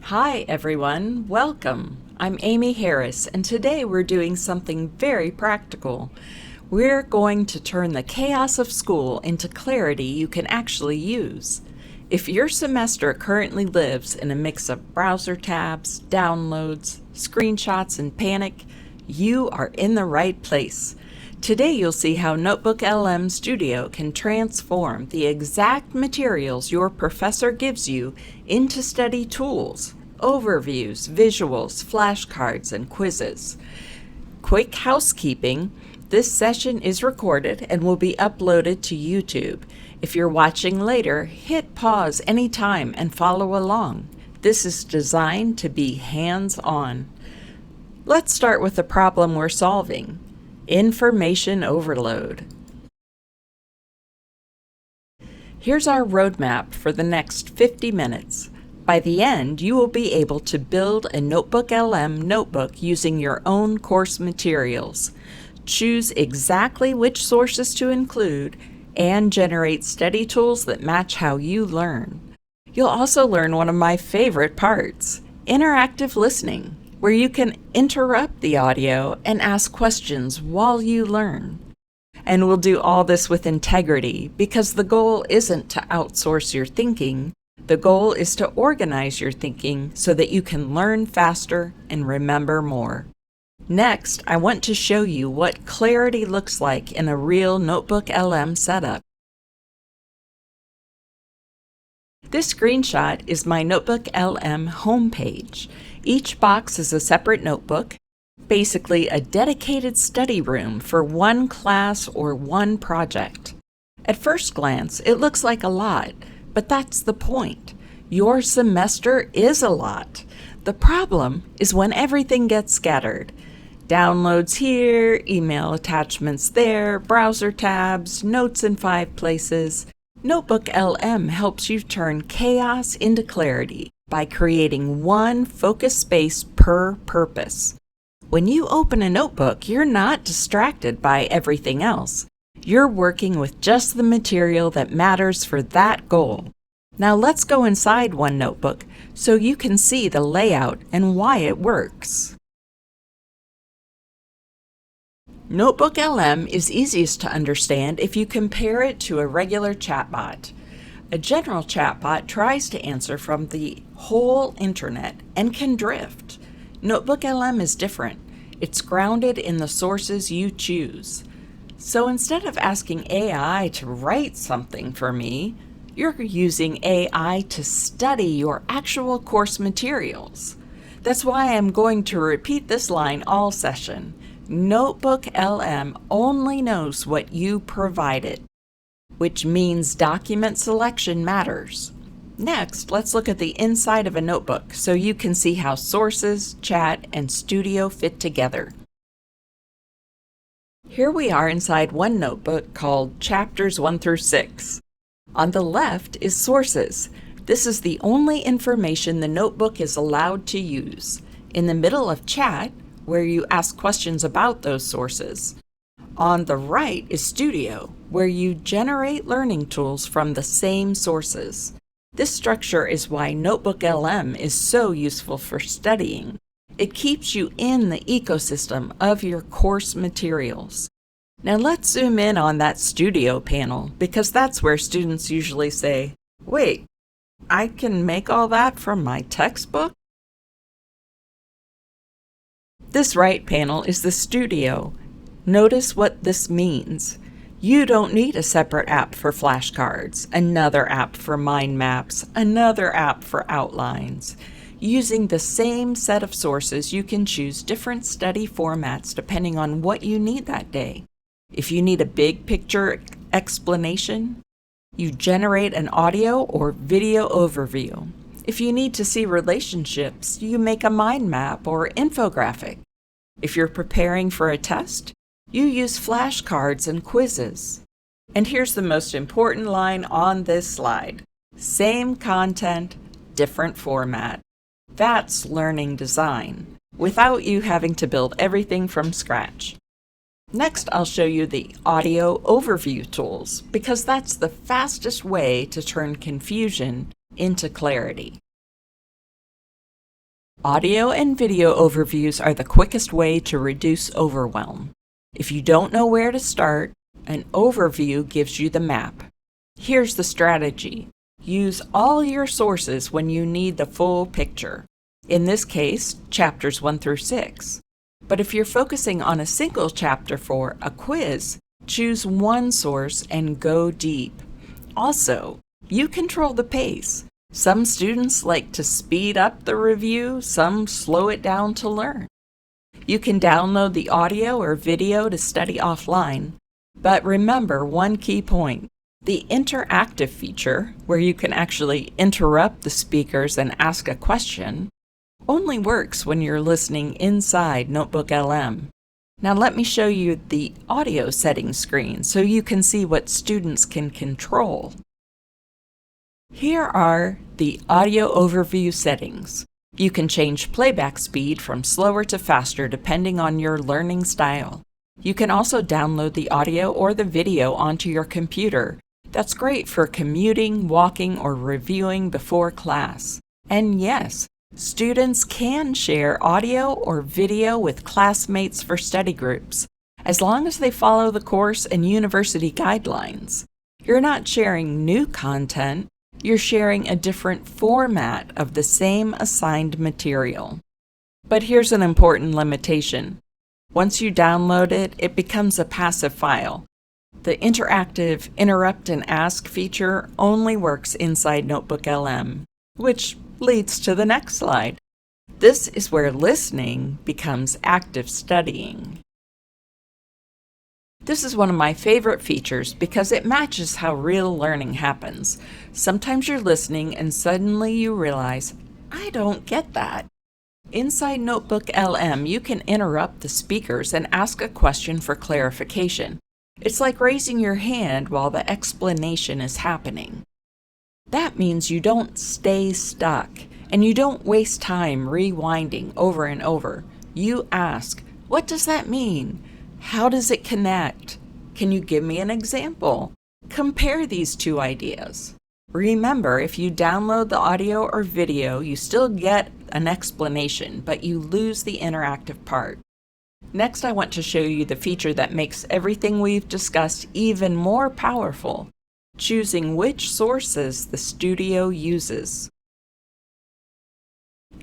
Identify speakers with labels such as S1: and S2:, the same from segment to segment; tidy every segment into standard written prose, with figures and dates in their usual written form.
S1: Hi everyone, welcome. I'm Amy Harris and today we're doing something very practical. We're going to turn the chaos of school into clarity you can actually use. If your semester currently lives in a mix of browser tabs, downloads, screenshots, and panic, you are in the right place. Today you'll see how NotebookLM Studio can transform the exact materials your professor gives you into study tools, overviews, visuals, flashcards, and quizzes. Quick housekeeping: this session is recorded and will be uploaded to YouTube. If you're watching later, hit pause anytime and follow along. This is designed to be hands-on. Let's start with the problem we're solving: information overload. Here's our roadmap for the next 50 minutes. By the end, you will be able to build a NotebookLM notebook using your own course materials, choose exactly which sources to include, and generate study tools that match how you learn. You'll also learn one of my favorite parts: interactive listening, where you can interrupt the audio and ask questions while you learn. And we'll do all this with integrity, because the goal isn't to outsource your thinking. The goal is to organize your thinking so that you can learn faster and remember more. Next, I want to show you what clarity looks like in a real NotebookLM setup. This screenshot is my NotebookLM homepage. Each box is a separate notebook, basically a dedicated study room for one class or one project. At first glance, it looks like a lot, but that's the point. Your semester is a lot. The problem is when everything gets scattered. Downloads here, email attachments there, browser tabs, notes in 5 places. NotebookLM helps you turn chaos into clarity by creating one focus space per purpose. When you open a notebook, you're not distracted by everything else. You're working with just the material that matters for that goal. Now let's go inside one notebook so you can see the layout and why it works. NotebookLM is easiest to understand if you compare it to a regular chatbot. A general chatbot tries to answer from the whole internet and can drift. NotebookLM is different. It's grounded in the sources you choose. So instead of asking AI to write something for me, you're using AI to study your actual course materials. That's why I'm going to repeat this line all session. NotebookLM only knows what you provided, which means document selection matters. Next, let's look at the inside of a notebook so you can see how sources, chat, and studio fit together. Here we are inside one notebook called Chapters 1 through 6. On the left is sources. This is the only information the notebook is allowed to use. In the middle of chat, where you ask questions about those sources. On the right is studio, where you generate learning tools from the same sources. This structure is why NotebookLM is so useful for studying. It keeps you in the ecosystem of your course materials. Now let's zoom in on that studio panel, because that's where students usually say, "Wait, I can make all that from my textbook?" This right panel is the studio. Notice what this means. You don't need a separate app for flashcards, another app for mind maps, another app for outlines. Using the same set of sources, you can choose different study formats depending on what you need that day. If you need a big picture explanation, you generate an audio or video overview. If you need to see relationships, you make a mind map or infographic. If you're preparing for a test, you use flashcards and quizzes. And here's the most important line on this slide: same content, different format. That's learning design, without you having to build everything from scratch. Next, I'll show you the audio overview tools, because that's the fastest way to turn confusion into clarity. Audio and video overviews are the quickest way to reduce overwhelm. If you don't know where to start, an overview gives you the map. Here's the strategy. Use all your sources when you need the full picture. In this case, chapters 1 through 6. But if you're focusing on a single chapter for a quiz, choose one source and go deep. Also, you control the pace. Some students like to speed up the review, some slow it down to learn. You can download the audio or video to study offline, but remember one key point. The interactive feature, where you can actually interrupt the speakers and ask a question, only works when you're listening inside NotebookLM. Now let me show you the audio settings screen so you can see what students can control. Here are the audio overview settings. You can change playback speed from slower to faster depending on your learning style. You can also download the audio or the video onto your computer. That's great for commuting, walking, or reviewing before class. And yes, students can share audio or video with classmates for study groups, as long as they follow the course and university guidelines. You're not sharing new content, you're sharing a different format of the same assigned material. But here's an important limitation. Once you download it, it becomes a passive file. The interactive interrupt and ask feature only works inside NotebookLM, which leads to the next slide. This is where listening becomes active studying. This is one of my favorite features because it matches how real learning happens. Sometimes you're listening and suddenly you realize, I don't get that. Inside NotebookLM, you can interrupt the speakers and ask a question for clarification. It's like raising your hand while the explanation is happening. That means you don't stay stuck and you don't waste time rewinding over and over. You ask, what does that mean? How does it connect? Can you give me an example? Compare these two ideas. Remember, if you download the audio or video, you still get an explanation, but you lose the interactive part. Next, I want to show you the feature that makes everything we've discussed even more powerful, choosing which sources the studio uses.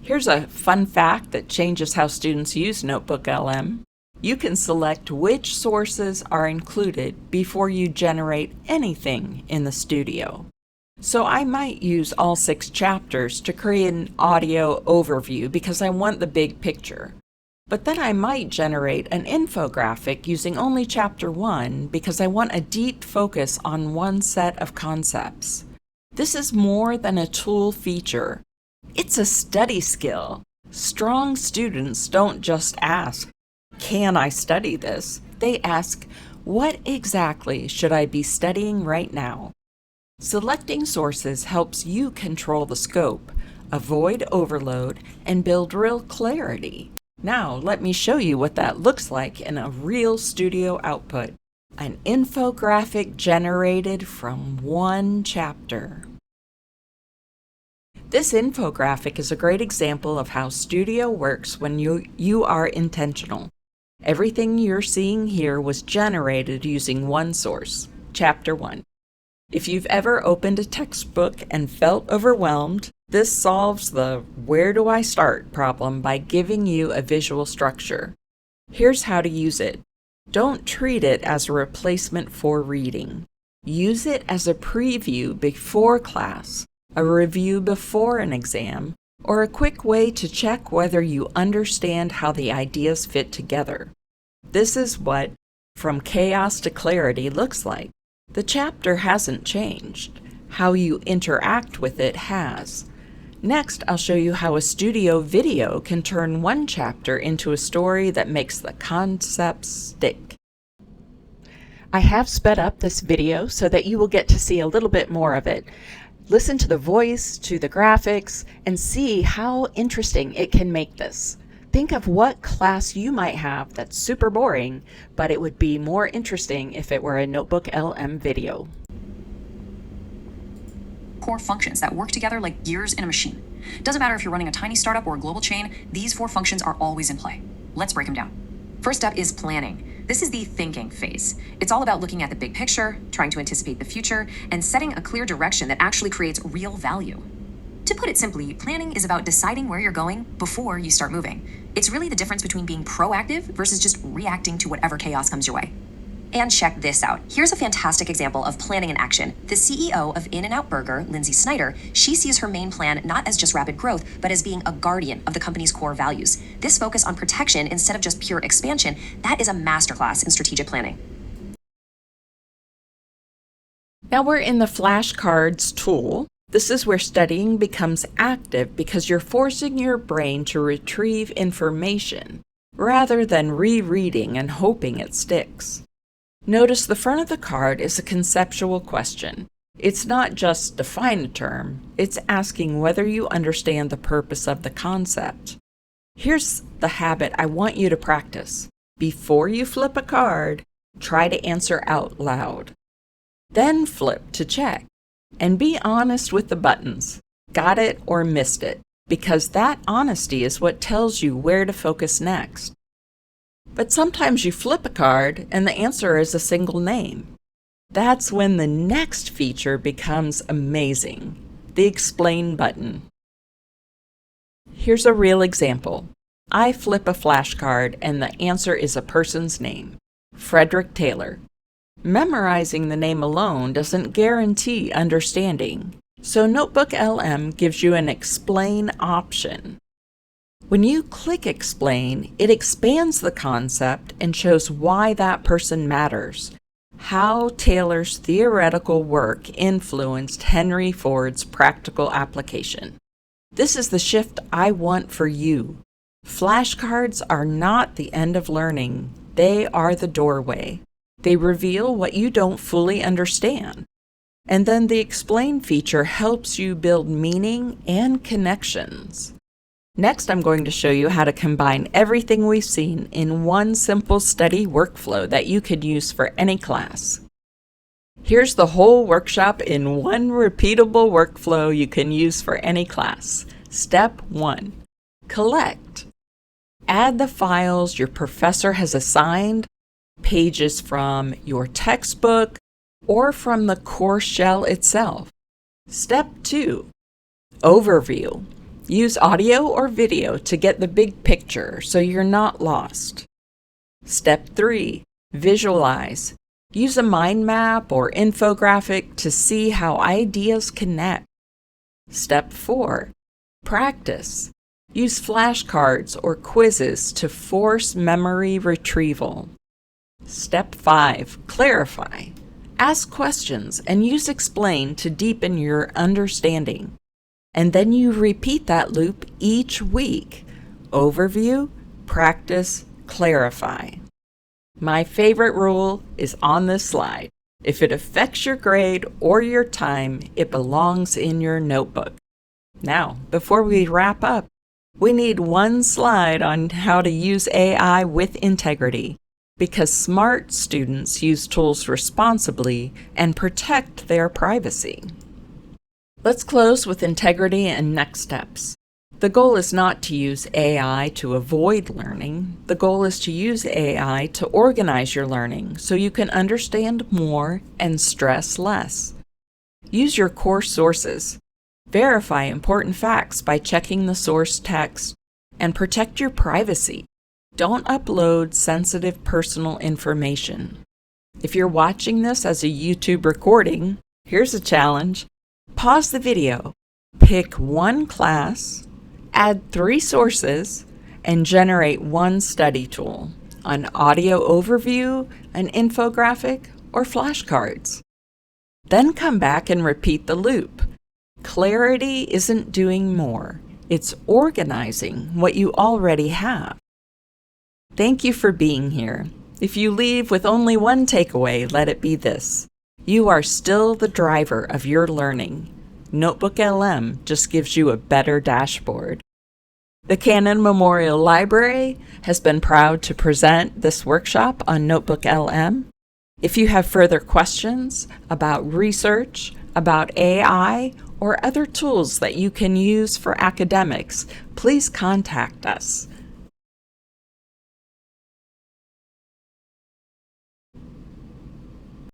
S1: Here's a fun fact that changes how students use NotebookLM. You can select which sources are included before you generate anything in the studio. So I might use all 6 chapters to create an audio overview because I want the big picture. But then I might generate an infographic using only chapter 1 because I want a deep focus on one set of concepts. This is more than a tool feature. It's a study skill. Strong students don't just ask, can I study this? They ask, what exactly should I be studying right now? Selecting sources helps you control the scope, avoid overload, and build real clarity. Now, let me show you what that looks like in a real studio output. An infographic generated from one chapter. This infographic is a great example of how Studio works when you are intentional. Everything you're seeing here was generated using one source, Chapter 1. If you've ever opened a textbook and felt overwhelmed, this solves the where do I start problem by giving you a visual structure. Here's how to use it. Don't treat it as a replacement for reading. Use it as a preview before class, a review before an exam, or a quick way to check whether you understand how the ideas fit together. This is what From Chaos to Clarity looks like. The chapter hasn't changed. How you interact with it has. Next, I'll show you how a studio video can turn one chapter into a story that makes the concepts stick. I have sped up this video so that you will get to see a little bit more of it. Listen to the voice, to the graphics, and see how interesting it can make this. Think of what class you might have that's super boring, but it would be more interesting if it were a NotebookLM video.
S2: Core functions that work together like gears in a machine. Doesn't matter if you're running a tiny startup or a global chain, these 4 functions are always in play. Let's break them down. First up is planning. This is the thinking phase. It's all about looking at the big picture, trying to anticipate the future, and setting a clear direction that actually creates real value. To put it simply, planning is about deciding where you're going before you start moving. It's really the difference between being proactive versus just reacting to whatever chaos comes your way. And check this out. Here's a fantastic example of planning in action. The CEO of In-N-Out Burger, Lindsay Snyder, she sees her main plan not as just rapid growth, but as being a guardian of the company's core values. This focus on protection instead of just pure expansion, that is a masterclass in strategic planning.
S1: Now we're in the flashcards tool. This is where studying becomes active because you're forcing your brain to retrieve information rather than rereading and hoping it sticks. Notice the front of the card is a conceptual question. It's not just define a term, it's asking whether you understand the purpose of the concept. Here's the habit I want you to practice. Before you flip a card, try to answer out loud. Then flip to check. And be honest with the buttons. Got it or missed it, because that honesty is what tells you where to focus next. But sometimes you flip a card and the answer is a single name. That's when the next feature becomes amazing, the explain button. Here's a real example. I flip a flashcard and the answer is a person's name, Frederick Taylor. Memorizing the name alone doesn't guarantee understanding, so NotebookLM gives you an explain option. When you click explain, it expands the concept and shows why that person matters, how Taylor's theoretical work influenced Henry Ford's practical application. This is the shift I want for you. Flashcards are not the end of learning, they are the doorway. They reveal what you don't fully understand. And then the explain feature helps you build meaning and connections. Next, I'm going to show you how to combine everything we've seen in one simple study workflow that you could use for any class. Here's the whole workshop in one repeatable workflow you can use for any class. Step 1. Collect. Add the files your professor has assigned, pages from your textbook, or from the course shell itself. Step 2. Overview. Use audio or video to get the big picture so you're not lost. Step 3. Visualize. Use a mind map or infographic to see how ideas connect. Step 4. Practice. Use flashcards or quizzes to force memory retrieval. Step 5. Clarify. Ask questions and use explain to deepen your understanding. And then you repeat that loop each week. Overview, practice, clarify. My favorite rule is on this slide. If it affects your grade or your time, it belongs in your notebook. Now, before we wrap up, we need one slide on how to use AI with integrity, because smart students use tools responsibly and protect their privacy. Let's close with integrity and next steps. The goal is not to use AI to avoid learning. The goal is to use AI to organize your learning so you can understand more and stress less. Use your core sources. Verify important facts by checking the source text, and protect your privacy. Don't upload sensitive personal information. If you're watching this as a YouTube recording, here's a challenge. Pause the video, pick one class, add 3 sources, and generate one study tool, an audio overview, an infographic, or flashcards. Then come back and repeat the loop. Clarity isn't doing more, it's organizing what you already have. Thank you for being here. If you leave with only one takeaway, let it be this. You are still the driver of your learning. NotebookLM just gives you a better dashboard. The Cannon Memorial Library has been proud to present this workshop on NotebookLM. If you have further questions about research, about AI, or other tools that you can use for academics, please contact us.